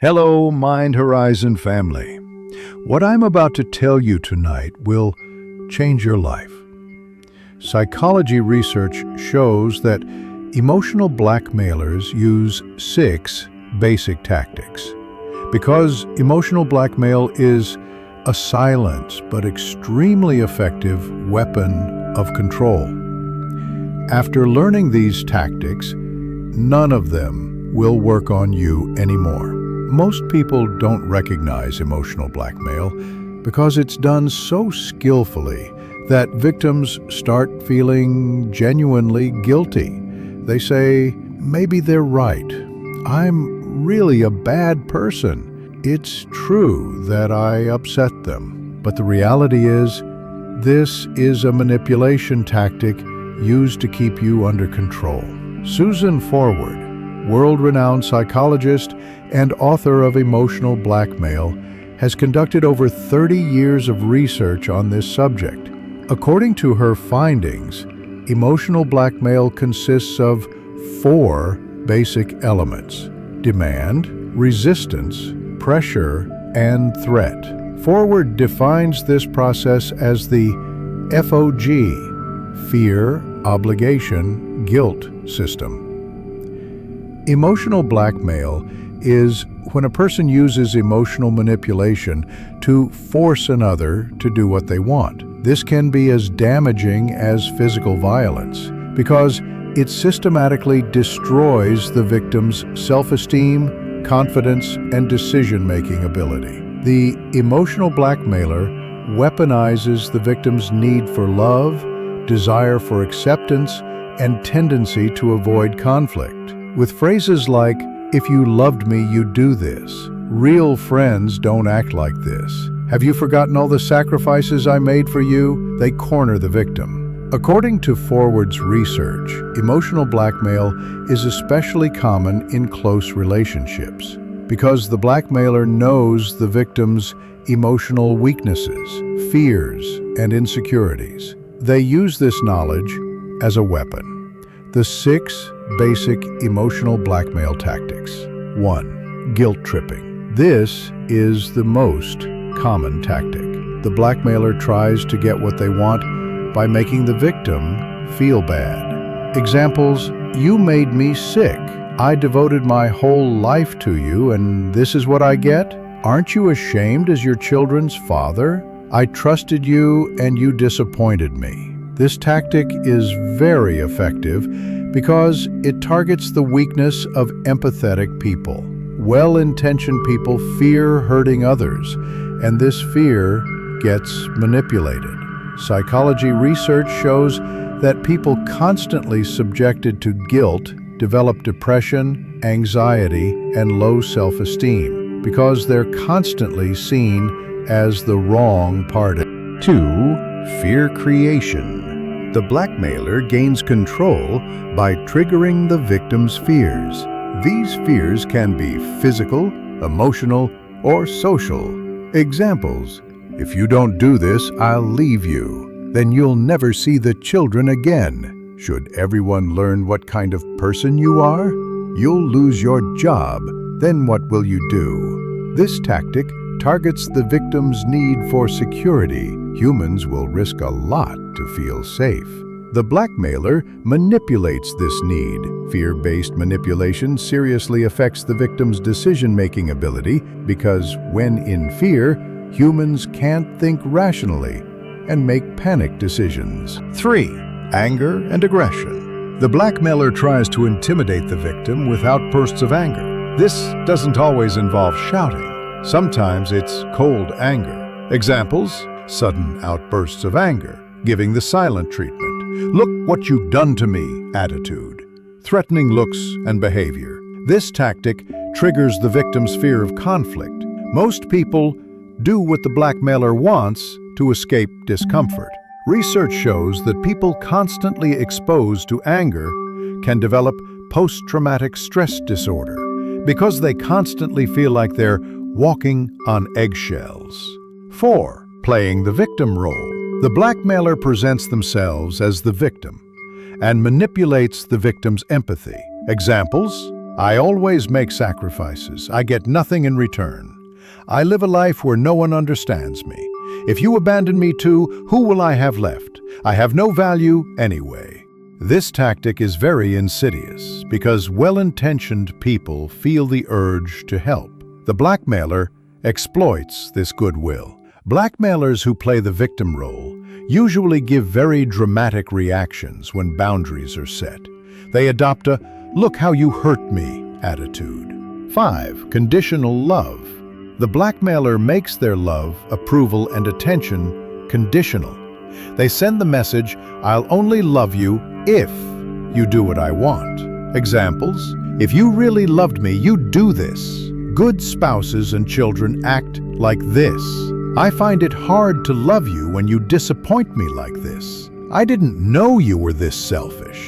Hello, Mind Horizon family. What I'm about to tell you tonight will change your life. Psychology research shows that emotional blackmailers use 6 basic tactics. Because emotional blackmail is a silent but extremely effective weapon of control. After learning these tactics, none of them will work on you anymore. Most people don't recognize emotional blackmail because it's done so skillfully that victims start feeling genuinely guilty. They say, maybe they're right. I'm really a bad person. It's true that I upset them. But the reality is, this is a manipulation tactic used to keep you under control. Susan Forward, world-renowned psychologist and author of Emotional Blackmail, has conducted over 30 years of research on this subject. According to her findings, emotional blackmail consists of 4 basic elements: demand, resistance, pressure, and threat. Forward defines this process as the FOG, fear, obligation, guilt system. Emotional blackmail is when a person uses emotional manipulation to force another to do what they want. This can be as damaging as physical violence because it systematically destroys the victim's self-esteem, confidence, and decision-making ability. The emotional blackmailer weaponizes the victim's need for love, desire for acceptance, and tendency to avoid conflict. With phrases like, "If you loved me, you'd do this," "Real friends don't act like this," "Have you forgotten all the sacrifices I made for you?" they corner the victim. According to Forward's research, emotional blackmail is especially common in close relationships because the blackmailer knows the victim's emotional weaknesses, fears, and insecurities. They use this knowledge as a weapon. The 6 basic emotional blackmail tactics. 1. Guilt tripping. This is the most common tactic. The blackmailer tries to get what they want by making the victim feel bad. Examples: "You made me sick. I devoted my whole life to you, and this is what I get? Aren't you ashamed as your children's father? I trusted you, and you disappointed me." This tactic is very effective because it targets the weakness of empathetic people. Well-intentioned people fear hurting others, and this fear gets manipulated. Psychology research shows that people constantly subjected to guilt develop depression, anxiety, and low self-esteem because they're constantly seen as the wrong party. 2. Fear creation. The blackmailer gains control by triggering the victim's fears. These fears can be physical, emotional, or social. Examples: "If you don't do this, I'll leave you. Then you'll never see the children again. Should everyone learn what kind of person you are? You'll lose your job. Then what will you do?" This tactic targets the victim's need for security. Humans will risk a lot to feel safe. The blackmailer manipulates this need. Fear-based manipulation seriously affects the victim's decision-making ability because when in fear, humans can't think rationally and make panic decisions. 3. Anger and aggression. The blackmailer tries to intimidate the victim with outbursts of anger. This doesn't always involve shouting. Sometimes it's cold anger. Examples: sudden outbursts of anger, giving the silent treatment, "Look what you've done to me" attitude, threatening looks and behavior. This tactic triggers the victim's fear of conflict. Most people do what the blackmailer wants to escape discomfort. Research shows that people constantly exposed to anger can develop post-traumatic stress disorder because they constantly feel like they're walking on eggshells. 4. Playing the victim role. The blackmailer presents themselves as the victim and manipulates the victim's empathy. Examples: I always make sacrifices. I get nothing in return. I live a life where no one understands me. If you abandon me too, who will I have left? I have no value anyway. This tactic is very insidious because well-intentioned people feel the urge to help. The blackmailer exploits this goodwill. Blackmailers who play the victim role usually give very dramatic reactions when boundaries are set. They adopt a "look how you hurt me" attitude. 5. Conditional love. The blackmailer makes their love, approval, and attention conditional. They send the message, "I'll only love you if you do what I want." Examples: "If you really loved me, you'd do this." Good spouses and children act like this. "I find it hard to love you when you disappoint me like this. I didn't know you were this selfish."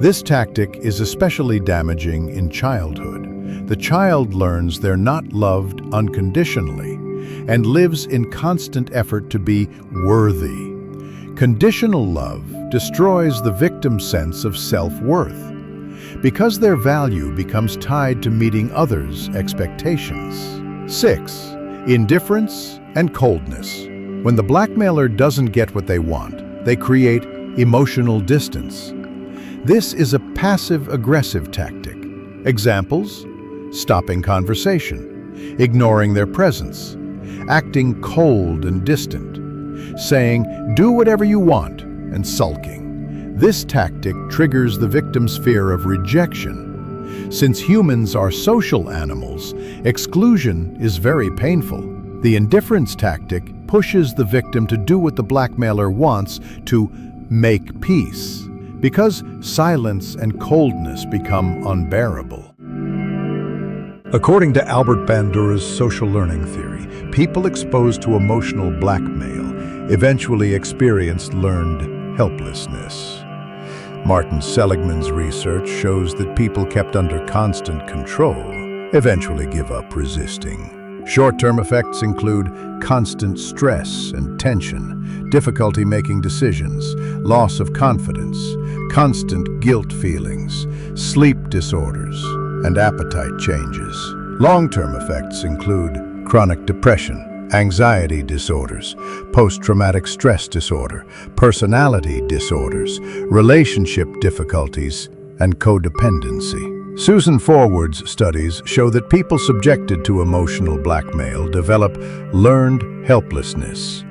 This tactic is especially damaging in childhood. The child learns they're not loved unconditionally and lives in constant effort to be worthy. Conditional love destroys the victim's sense of self-worth because their value becomes tied to meeting others' expectations. 6. Indifference and coldness. When the blackmailer doesn't get what they want, they create emotional distance. This is a passive-aggressive tactic. Examples: stopping conversation, ignoring their presence, acting cold and distant, saying, "do whatever you want," and sulking. This tactic triggers the victim's fear of rejection. Since humans are social animals, exclusion is very painful. The indifference tactic pushes the victim to do what the blackmailer wants, to make peace, because silence and coldness become unbearable. According to Albert Bandura's social learning theory, people exposed to emotional blackmail eventually experienced learned helplessness. Martin Seligman's research shows that people kept under constant control eventually give up resisting. Short-term effects include constant stress and tension, difficulty making decisions, loss of confidence, constant guilt feelings, sleep disorders, and appetite changes. Long-term effects include chronic depression, anxiety disorders, post-traumatic stress disorder, personality disorders, relationship difficulties, and codependency. Susan Forward's studies show that people subjected to emotional blackmail develop learned helplessness.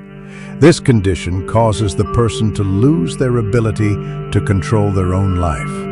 This condition causes the person to lose their ability to control their own life.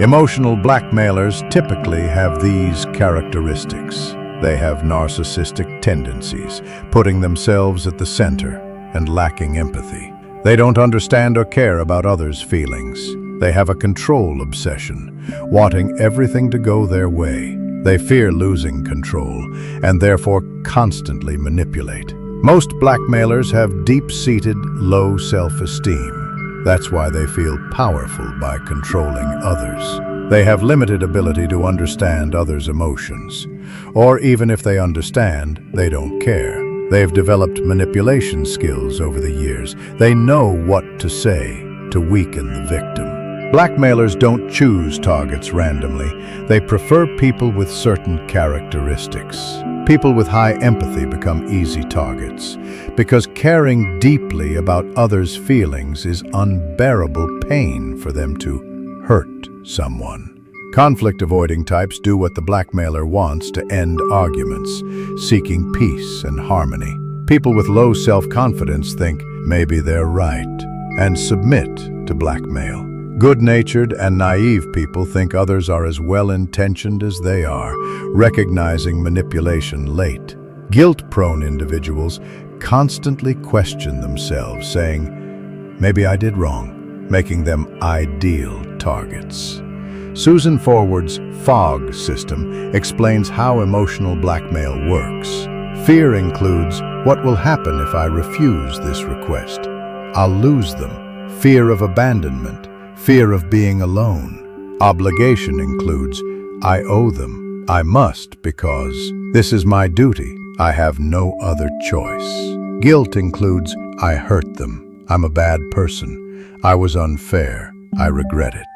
Emotional blackmailers typically have these characteristics. They have narcissistic tendencies, putting themselves at the center and lacking empathy. They don't understand or care about others' feelings. They have a control obsession, wanting everything to go their way. They fear losing control and therefore constantly manipulate. Most blackmailers have deep-seated low self-esteem. That's why they feel powerful by controlling others. They have limited ability to understand others' emotions, or even if they understand, they don't care. They've developed manipulation skills over the years. They know what to say to weaken the victim. Blackmailers don't choose targets randomly. They prefer people with certain characteristics. People with high empathy become easy targets because caring deeply about others' feelings is unbearable pain for them to hurt someone. Conflict-avoiding types do what the blackmailer wants to end arguments, seeking peace and harmony. People with low self-confidence think maybe they're right and submit to blackmail. Good-natured and naive people think others are as well-intentioned as they are, recognizing manipulation late. Guilt-prone individuals constantly question themselves, saying, "Maybe I did wrong," making them ideal targets. Susan Forward's FOG system explains how emotional blackmail works. Fear includes, what will happen if I refuse this request? I'll lose them. Fear of abandonment. Fear of being alone. Obligation includes, I owe them. I must because this is my duty. I have no other choice. Guilt includes, I hurt them. I'm a bad person. I was unfair. I regret it.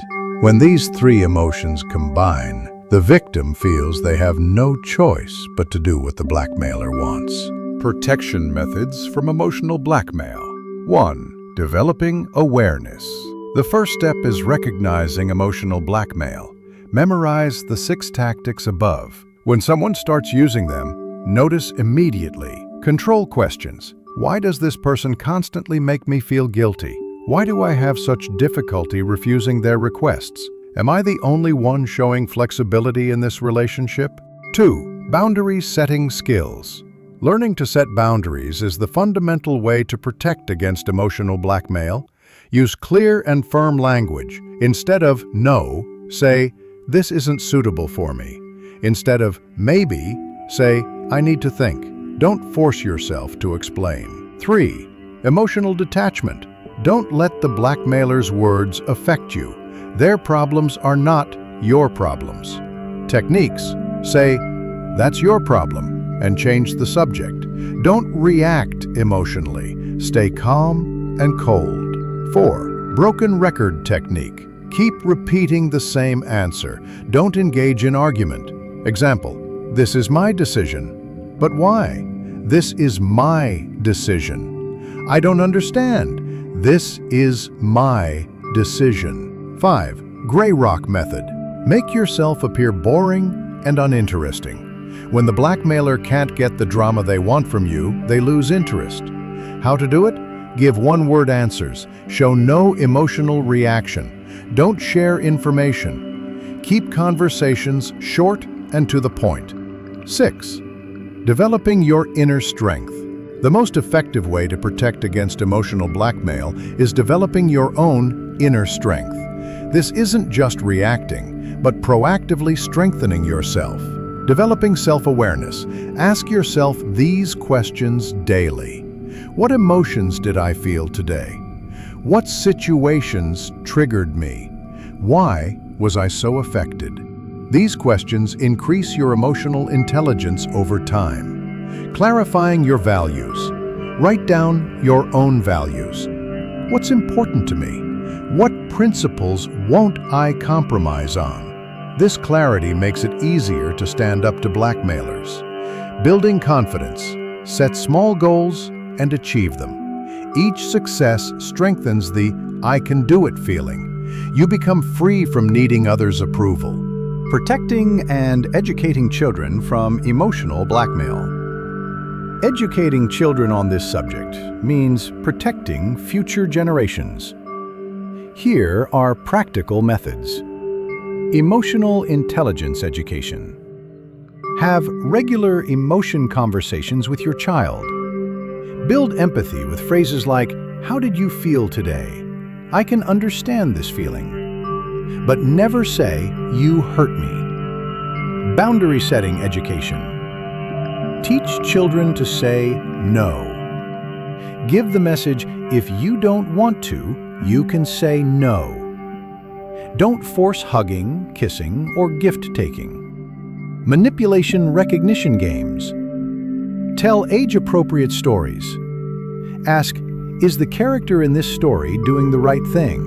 When these three emotions combine, The victim feels they have no choice but to do what the blackmailer wants. Protection methods from emotional blackmail. 1. Developing awareness. The first step is recognizing emotional blackmail. Memorize the 6 tactics above. When someone starts using them, notice immediately. Control questions. Why does this person constantly make me feel guilty? Why do I have such difficulty refusing their requests? Am I the only one showing flexibility in this relationship? 2. Boundary setting skills. Learning to set boundaries is the fundamental way to protect against emotional blackmail. Use clear and firm language. Instead of "no," say, "This isn't suitable for me." Instead of "maybe," say, "I need to think." Don't force yourself to explain. 3. Emotional detachment. Don't let the blackmailer's words affect you. Their problems are not your problems. Techniques. Say, "That's your problem," and change the subject. Don't react emotionally. Stay calm and cold. 4. Broken record technique. Keep repeating the same answer. Don't engage in argument. Example, "This is my decision." "But why?" "This is my decision." "I don't understand." "This is my decision." 5. Gray rock method. Make yourself appear boring and uninteresting. When the blackmailer can't get the drama they want from you, they lose interest. How to do it? Give one-word answers. Show no emotional reaction. Don't share information. Keep conversations short and to the point. 6. Developing your inner strength. The most effective way to protect against emotional blackmail is developing your own inner strength. This isn't just reacting, but proactively strengthening yourself. Developing self-awareness. Ask yourself these questions daily. What emotions did I feel today? What situations triggered me? Why was I so affected? These questions increase your emotional intelligence over time. Clarifying your values. Write down your own values. What's important to me? What principles won't I compromise on? This clarity makes it easier to stand up to blackmailers. Building confidence. Set small goals and achieve them. Each success strengthens the "I can do it" feeling. You become free from needing others' approval. Protecting and educating children from emotional blackmail. Educating children on this subject means protecting future generations. Here are practical methods. Emotional intelligence education. Have regular emotion conversations with your child. Build empathy with phrases like, "How did you feel today? I can understand this feeling." But never say, "You hurt me." Boundary setting education. Teach children to say no. Give the message, if you don't want to, you can say no. Don't force hugging, kissing, or gift-taking. Manipulation recognition games. Tell age-appropriate stories. Ask, is the character in this story doing the right thing?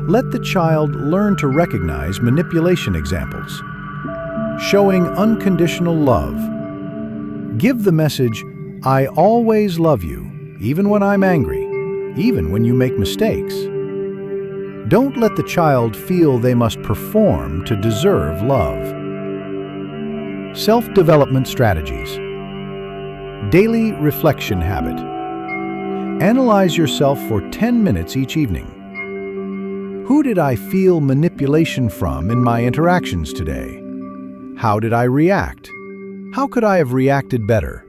Let the child learn to recognize manipulation examples. Showing unconditional love. Give the message, "I always love you, even when I'm angry, even when you make mistakes." Don't let the child feel they must perform to deserve love. Self-development strategies. Daily reflection habit. Analyze yourself for 10 minutes each evening. Who did I feel manipulation from in my interactions today? How did I react? How could I have reacted better?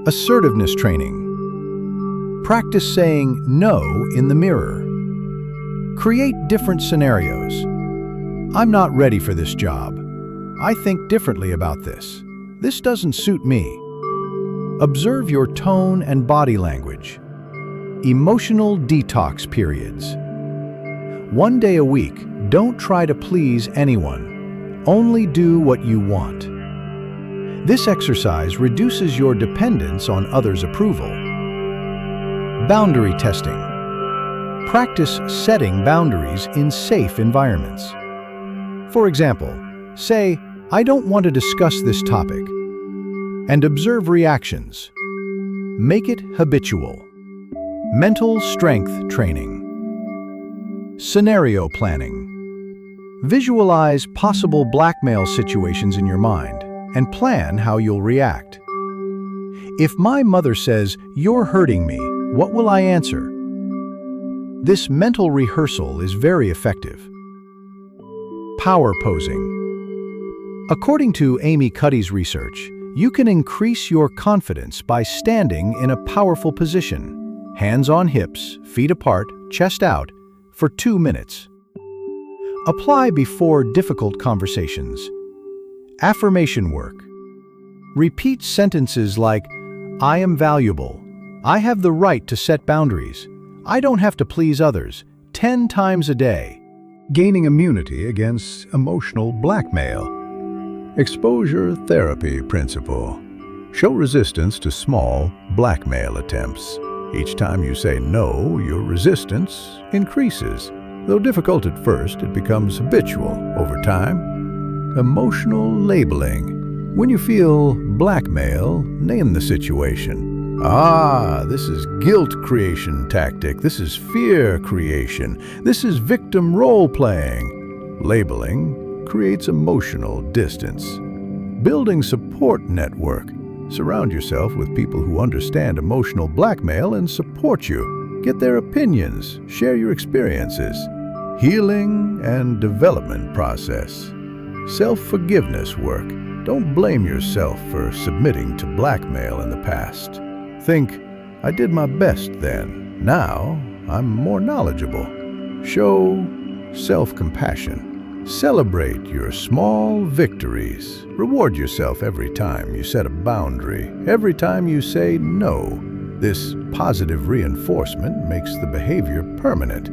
Assertiveness training. Practice saying no in the mirror. Create different scenarios. I'm not ready for this job. I think differently about this. This doesn't suit me. Observe your tone and body language. Emotional detox periods. One day a week, don't try to please anyone. Only do what you want. This exercise reduces your dependence on others' approval. Boundary testing. Practice setting boundaries in safe environments. For example, Say, "I don't want to discuss this topic," and observe reactions. Make it habitual. Mental strength training. Scenario planning. Visualize possible blackmail situations in your mind and plan how you'll react. If my mother says, "You're hurting me," what will I answer? This mental rehearsal is very effective. Power posing. According to Amy Cuddy's research, you can increase your confidence by standing in a powerful position, hands on hips, feet apart, chest out, for 2 minutes. Apply before difficult conversations. Affirmation work. Repeat sentences like, "I am valuable," "I have the right to set boundaries," "I don't have to please others," 10 times a day. Gaining immunity against emotional blackmail. Exposure therapy principle. Show resistance to small blackmail attempts. Each time you say no, your resistance increases. Though difficult at first, it becomes habitual over time. Emotional labeling. When you feel blackmail, name the situation. This is guilt creation tactic. This is fear creation. This is victim role-playing. Labeling creates emotional distance. Building support network. Surround yourself with people who understand emotional blackmail and support you. Get their opinions. Share your experiences. Healing and development process. Self-forgiveness work. Don't blame yourself for submitting to blackmail in the past. Think, "I did my best then. Now I'm more knowledgeable." Show self-compassion. Celebrate your small victories. Reward yourself every time you set a boundary, every time you say no. This positive reinforcement makes the behavior permanent.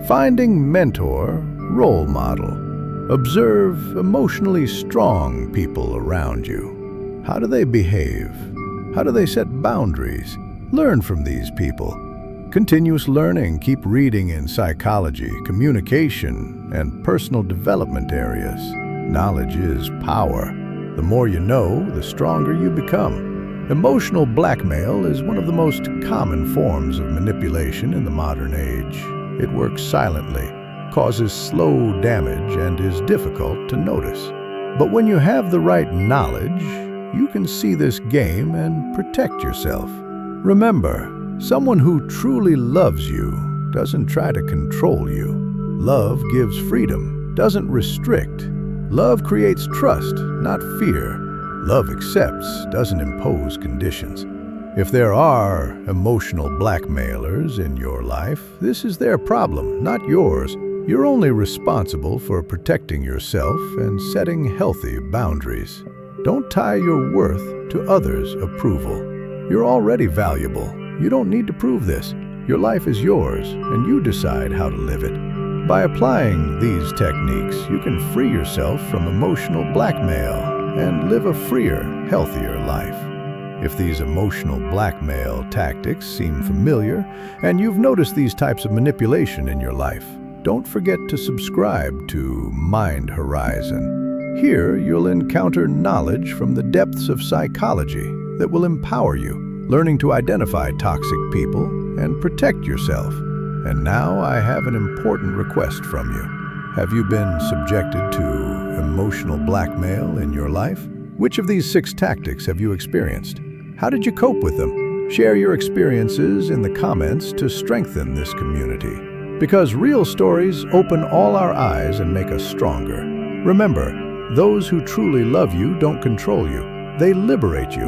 Finding mentor, role model. Observe emotionally strong people around you. How do they behave? How do they set boundaries? Learn from these people. Continuous learning. Keep reading in psychology, communication, and personal development areas. Knowledge is power. The more you know, the stronger you become. Emotional blackmail is one of the most common forms of manipulation in the modern age. It works silently, causes slow damage, and is difficult to notice. But when you have the right knowledge, you can see this game and protect yourself. Remember, someone who truly loves you doesn't try to control you. Love gives freedom, doesn't restrict. Love creates trust, not fear. Love accepts, doesn't impose conditions. If there are emotional blackmailers in your life, this is their problem, not yours. You're only responsible for protecting yourself and setting healthy boundaries. Don't tie your worth to others' approval. You're already valuable. You don't need to prove this. Your life is yours, and you decide how to live it. By applying these techniques, you can free yourself from emotional blackmail and live a freer, healthier life. If these emotional blackmail tactics seem familiar, and you've noticed these types of manipulation in your life, don't forget to subscribe to Mind Horizon. Here, you'll encounter knowledge from the depths of psychology that will empower you, learning to identify toxic people and protect yourself. And now I have an important request from you. Have you been subjected to emotional blackmail in your life? Which of these 6 tactics have you experienced? How did you cope with them? Share your experiences in the comments to strengthen this community. Because real stories open all our eyes and make us stronger. Remember, those who truly love you don't control you. They liberate you.